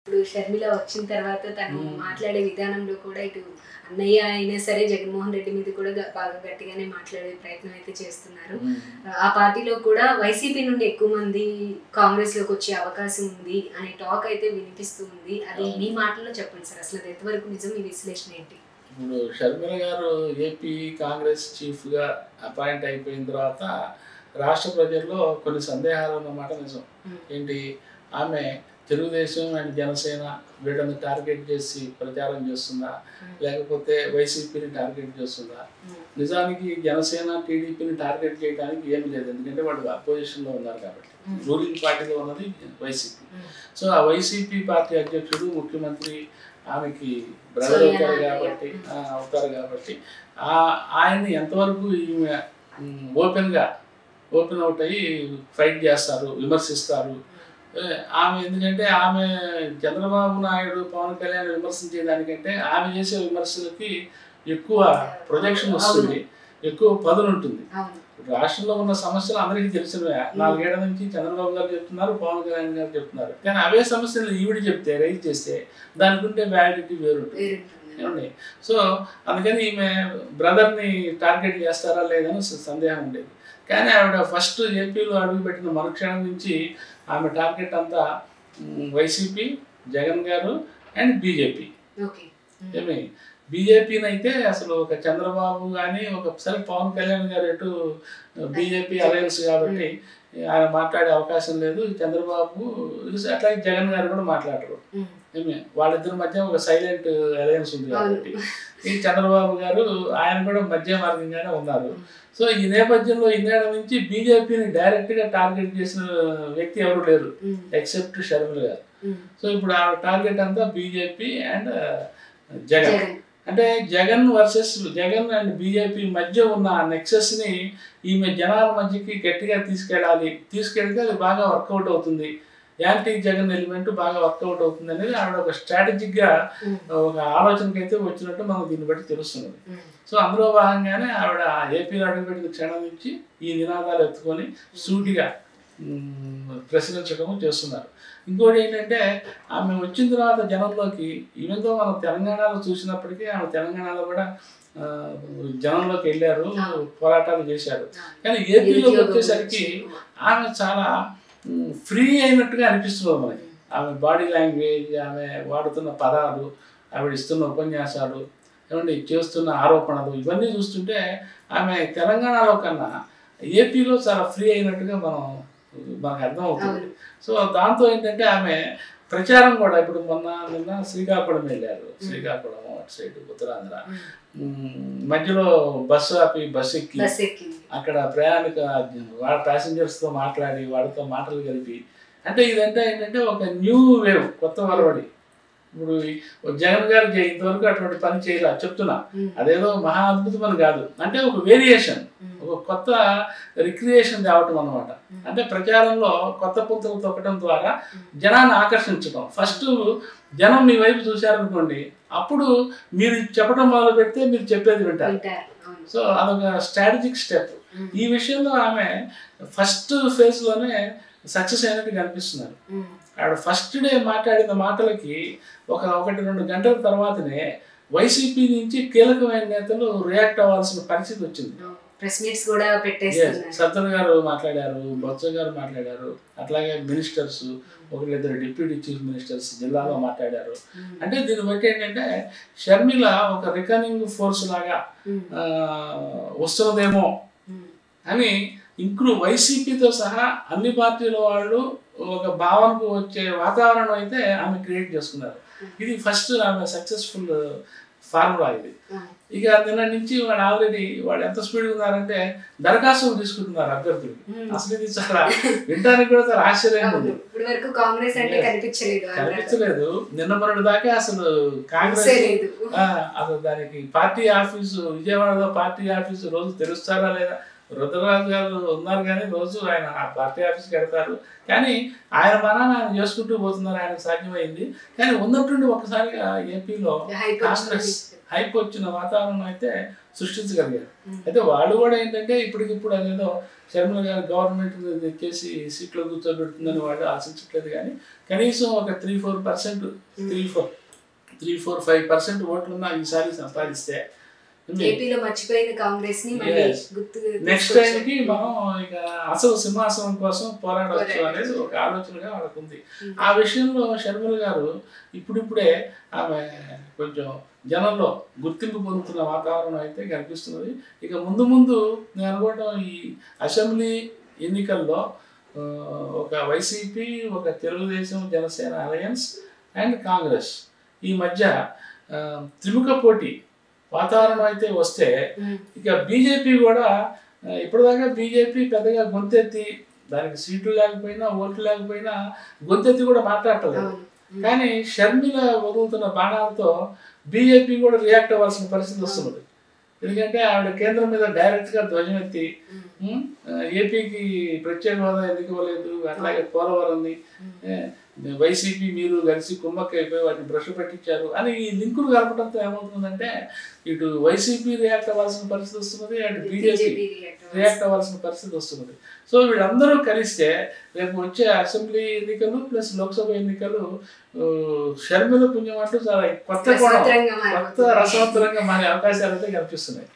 ఇప్పుడు షర్మిల వచ్చిన తర్వాత తను మాట్లాడే విధానంలో కూడా ఇటు అన్నయ్య అయినా సరే జగన్మోహన్ రెడ్డి మీద కూడా బాగా గట్టిగానే మాట్లాడే ప్రయత్నం అయితే చేస్తున్నారు. ఆ పార్టీలో కూడా వైసీపీ నుండి ఎక్కువ మంది కాంగ్రెస్ లోకి వచ్చే అవకాశం ఉంది అనే టాక్ అయితే వినిపిస్తూ ఉంది. అది మీ మాటల్లో చెప్పండి సార్, అసలు అది ఎంతవరకు నిజం, మీ విశ్లేషణ ఏంటి? ఇప్పుడు షర్మిల గారు ఏపీ కాంగ్రెస్ చీఫ్గా అపాయింట్ అయిపోయిన తర్వాత రాష్ట్ర ప్రజల్లో కొన్ని సందేహాలు ఉన్నమాట నిజం. ఏంటి, ఆమె తెలుగుదేశం అండ్ జనసేన వీళ్ళని టార్గెట్ చేసి ప్రచారం చేస్తుందా, లేకపోతే వైసీపీని టార్గెట్ చేస్తుందా? నిజానికి జనసేన టీడీపీని టార్గెట్ చేయడానికి ఏమి లేదు, ఎందుకంటే వాళ్ళు అపోజిషన్లో ఉన్నారు కాబట్టి. రూలింగ్ పార్టీలో ఉన్నది వైసీపీ. సో ఆ వైసీపీ పార్టీ అధ్యక్షుడు ముఖ్యమంత్రి ఆమెకి బ్రదర్ అవుతారు కాబట్టి ఆయన్ని ఎంతవరకు ఈమె ఓపెన్ అవుట్ అయ్యి ఫైట్ చేస్తారు, విమర్శిస్తారు. ఆమె ఎందుకంటే ఆమె చంద్రబాబు నాయుడు పవన్ కళ్యాణ్ విమర్శించేదానికంటే ఆమె చేసే విమర్శలకి ఎక్కువ ప్రొజెక్షన్ వస్తుంది, ఎక్కువ పదును ఉంటుంది. రాష్ట్రంలో ఉన్న సమస్యలు అందరికీ తెలిసినవే. 4 ఏళ్ల నుంచి చంద్రబాబు గారు చెప్తున్నారు, పవన్ కళ్యాణ్ గారు చెప్తున్నారు. కానీ అవే సమస్యలు ఈవిడ చెప్తే, రైజ్ చేస్తే దానికి ఉంటే వ్యాలిడిటీ వేరుంటుంది ఏమండి. సో అందుకని ఈమె బ్రదర్ని టార్గెట్ చేస్తారా లేదని సందేహం ఉండేది. కానీ ఆవిడ ఫస్ట్ ఏపీలో అడుగుపెట్టిన మరుక్షణం నుంచి ఆమె టార్గెట్ అంతా వైసీపీ, జగన్ గారు అండ్ బీజేపీ. ఏమి బీజేపీని అయితే అసలు ఒక చంద్రబాబు కానీ ఒకసారి పవన్ కళ్యాణ్ గారు ఎటు బీజేపీ అలయన్స్ కాబట్టి ఆయన మాట్లాడే అవకాశం లేదు. చంద్రబాబు అట్లాగే జగన్ గారు కూడా మాట్లాడరు. ఏమి వాళ్ళిద్దరి మధ్య ఒక సైలెంట్ అలయన్స్ ఉంది కాబట్టి ఈ చంద్రబాబు గారు ఆయన కూడా మధ్య మార్గంగానే ఉన్నారు. సో ఈ నేపథ్యంలో ఇన్నేళ్ల నుంచి బీజేపీని డైరెక్ట్గా టార్గెట్ చేసిన వ్యక్తి ఎవరు లేరు ఎక్సెప్ట్ షర్మిల గారు. సో ఇప్పుడు ఆ టార్గెట్ అంతా బీజేపీ అండ్ జగన్. అంటే జగన్ అండ్ బీజేపీ మధ్య ఉన్న నెక్సెస్ని ఈమె జనాల మధ్యకి గట్టిగా తీసుకెళ్తే అది బాగా వర్కౌట్ అవుతుంది. యాంటీ జగన్ ఎలిమెంట్ బాగా వర్కౌట్ అవుతుంది అనేది ఆవిడ ఒక స్ట్రాటజిక్గా ఒక ఆలోచనకైతే వచ్చినట్టు మనకు దీన్ని బట్టి తెలుస్తున్నది. సో అందులో భాగంగానే ఆవిడ ఏపీలో అడుగుపెట్టిన క్షణం నుంచి ఈ నినాదాలు ఎత్తుకొని సూటిగా ప్రశ్నించడం చేస్తున్నారు. ఇంకోటి ఏంటంటే ఆమె వచ్చిన తర్వాత జనంలోకి ఈవెంతో మనం తెలంగాణలో చూసినప్పటికీ ఆమె తెలంగాణలో కూడా జనంలోకి వెళ్ళారు, పోరాటాలు చేశారు. కానీ ఏపీలోకి వచ్చేసరికి ఆమె చాలా ఫ్రీ అయినట్టుగా అనిపిస్తుంది మనకి. ఆమె బాడీ లాంగ్వేజ్, ఆమె వాడుతున్న పదాలు, ఆవిడ ఇస్తున్న ఉపన్యాసాలు, ఏమంటే చేస్తున్న ఆరోపణలు, ఇవన్నీ చూస్తుంటే ఆమె తెలంగాణలో కన్నా ఏపీలో చాలా ఫ్రీ అయినట్టుగా మనకు అర్థమవుతుంది. సో దాంతో ఏంటంటే ఆమె ప్రచారం కూడా ఇప్పుడు నిన్న శ్రీకాకుళం వెళ్ళారు. శ్రీకాకుళం అటు సైడ్ ఉత్తరాంధ్ర మధ్యలో బస్సు ఆపి బస్సు ఎక్కి అక్కడ ప్యాసింజర్స్తో మాట్లాడి వాళ్ళతో మాటలు కలిపి, అంటే ఇదంతా ఏంటంటే ఒక న్యూ వేవ్, కొత్త వరవడి. ఇప్పుడు జగన్ గారు ఇంతవరకు అటువంటి పని చేయాల చెప్తున్నా, అదేదో మహా అద్భుతం అని కాదు, అంటే ఒక వేరియేషన్, ఒక కొత్త రిక్రియేషన్ తేవటం అనమాట. అంటే ప్రచారంలో కొత్త పుంతలు తొక్కడం ద్వారా జనాన్ని ఆకర్షించడం. ఫస్ట్ జనం మీ వైపు చూశారనుకోండి, అప్పుడు మీరు చెప్పడం మొదలు పెడితే మీరు చెప్పేది వింటారు. సో అదొక స్ట్రాటజిక్ స్టెప్. ఈ విషయంలో ఆమె ఫస్ట్ ఫేజ్లోనే సక్సెస్ అయినట్టు కనిపిస్తున్నారు. ఆవిడ ఫస్ట్ డే మాట్లాడిన మాటలకి 1-2 గంటల తర్వాతనే వైసీపీ నుంచి కీలకమైన నేతలు రియాక్ట్ అవ్వాల్సిన పరిస్థితి వచ్చింది. సత్తర్ గారు మాట్లాడారు, బొత్స గారు మాట్లాడారు, అట్లాగే మినిస్టర్స్ 1-2 డిప్యూటీ చీఫ్ మినిస్టర్స్ జిల్లాలో మాట్లాడారు. అంటే దీన్ని బట్టి ఏంటంటే షర్మిల ఒక రికనింగ్ ఫోర్స్ లాగా వస్తున్నదేమో అని వైసీపీతో సహా అన్ని పార్టీల వాళ్ళు ఒక భావనకు వచ్చే వాతావరణం అయితే ఆమె క్రియేట్ చేసుకున్నారు. ఇది ఫస్ట్ ఆమె సక్సెస్ఫుల్ ఫార్ములా ఇది. ఇక నిన్న నుంచి వాళ్ళు ఎంత స్పీడ్గా ఉన్నారంటే దరఖాస్తులు తీసుకుంటున్నారు అభ్యర్థులకి. అసలు ఇది చాలా వినడానికి కూడా చాలా ఆశ్చర్యంగా ఉంది. కనిపించలేదు. నిన్న మొన్నటి దాకా అసలు కాంగ్రెస్ అసలు దానికి పార్టీ ఆఫీసు, విజయవాడలో పార్టీ ఆఫీసు రోజు తెరుస్తారా లేదా? రుద్రరాజు గారు ఉన్నారు కానీ రోజు ఆయన ఆ పార్టీ ఆఫీస్కి వెళ్తారు. కానీ ఆయన మనాన్ని ఆయన చేసుకుంటూ పోతున్నారు, ఆయనకు సాధ్యమైంది. కానీ ఉన్నట్టుండి ఒక్కసారిగా ఏపీలో కాంగ్రెస్ హైప్ వచ్చిన వాతావరణం అయితే సృష్టించగలిగారు. అయితే వాళ్ళు కూడా ఏంటంటే ఇప్పటికిప్పుడు అదేదో షర్మిల గారు గవర్నమెంట్ ఎక్కేసి సీట్లో కూర్చోబెడుతుందని వాళ్ళు ఆశించట్లేదు, కానీ కనీసం ఒక 3-4%, 3-4-5% ఓట్లున్నా ఈసారి సంపాదిస్తే ఏపీలో మర్చిపోయిన కాంగ్రెస్ ని మళ్ళీ నెక్స్ట్ టైంకి మనం ఇక అసలు సింహాసనం కోసం పోరాడవచ్చు అనేది ఒక ఆలోచనగా వాళ్ళకు ఉంది. ఆ విషయంలో షర్మిల గారు ఇప్పుడిప్పుడే ఆమె కొంచెం జనంలో గుర్తింపు పొందుతున్న వాతావరణం అయితే కనిపిస్తున్నది. ఇక ముందు ముందు నేను అనుకోవడం ఈ అసెంబ్లీ ఎన్నికల్లో ఒక వైసీపీ, ఒక తెలుగుదేశం, జనసేన అలయన్స్ అండ్ కాంగ్రెస్ ఈ మధ్య త్రిముఖ పోటీ వాతావరణం అయితే వస్తే ఇక బీజేపీ కూడా ఇప్పటిదాకా బీజేపీ పెద్దగా గొంతెత్తి దానికి సీట్లు లేకపోయినా ఓట్లు లేకపోయినా గొంతెత్తి కూడా మాట్లాడలేదు. కానీ షర్మిల వదులుతున్న బాణాలతో బీజేపీ కూడా రియాక్ట్ అవ్వాల్సిన పరిస్థితి వస్తున్నది. ఎందుకంటే ఆవిడ కేంద్రం మీద డైరెక్ట్గా ధ్వజం ఎత్తి ఏపీకి ప్రత్యేక హోదా ఎందుకు ఇవ్వలేదు, అట్లాగే పోలవరంని వైసీపీ మీరు కలిసి కుమ్మక్కైపోయి వాటిని బ్రష్ పెట్టించారు అని ఈ లింకులు కలపడంతో ఏమవుతుందంటే ఇటు వైసీపీ రియాక్ట్ అవ్వాల్సిన పరిస్థితి వస్తున్నది, అటు బీజేపీ రియాక్ట్ అవ్వాల్సిన పరిస్థితి వస్తున్నది. సో వీళ్ళందరూ కలిస్తే రేపు వచ్చే అసెంబ్లీ ఎన్నికలు ప్లస్ లోక్సభ ఎన్నికలు షర్మిల పుణ్యం అంటూ చాలా కొత్త రసవత్తరంగా మారే అవకాశాలు అయితే కనిపిస్తున్నాయి.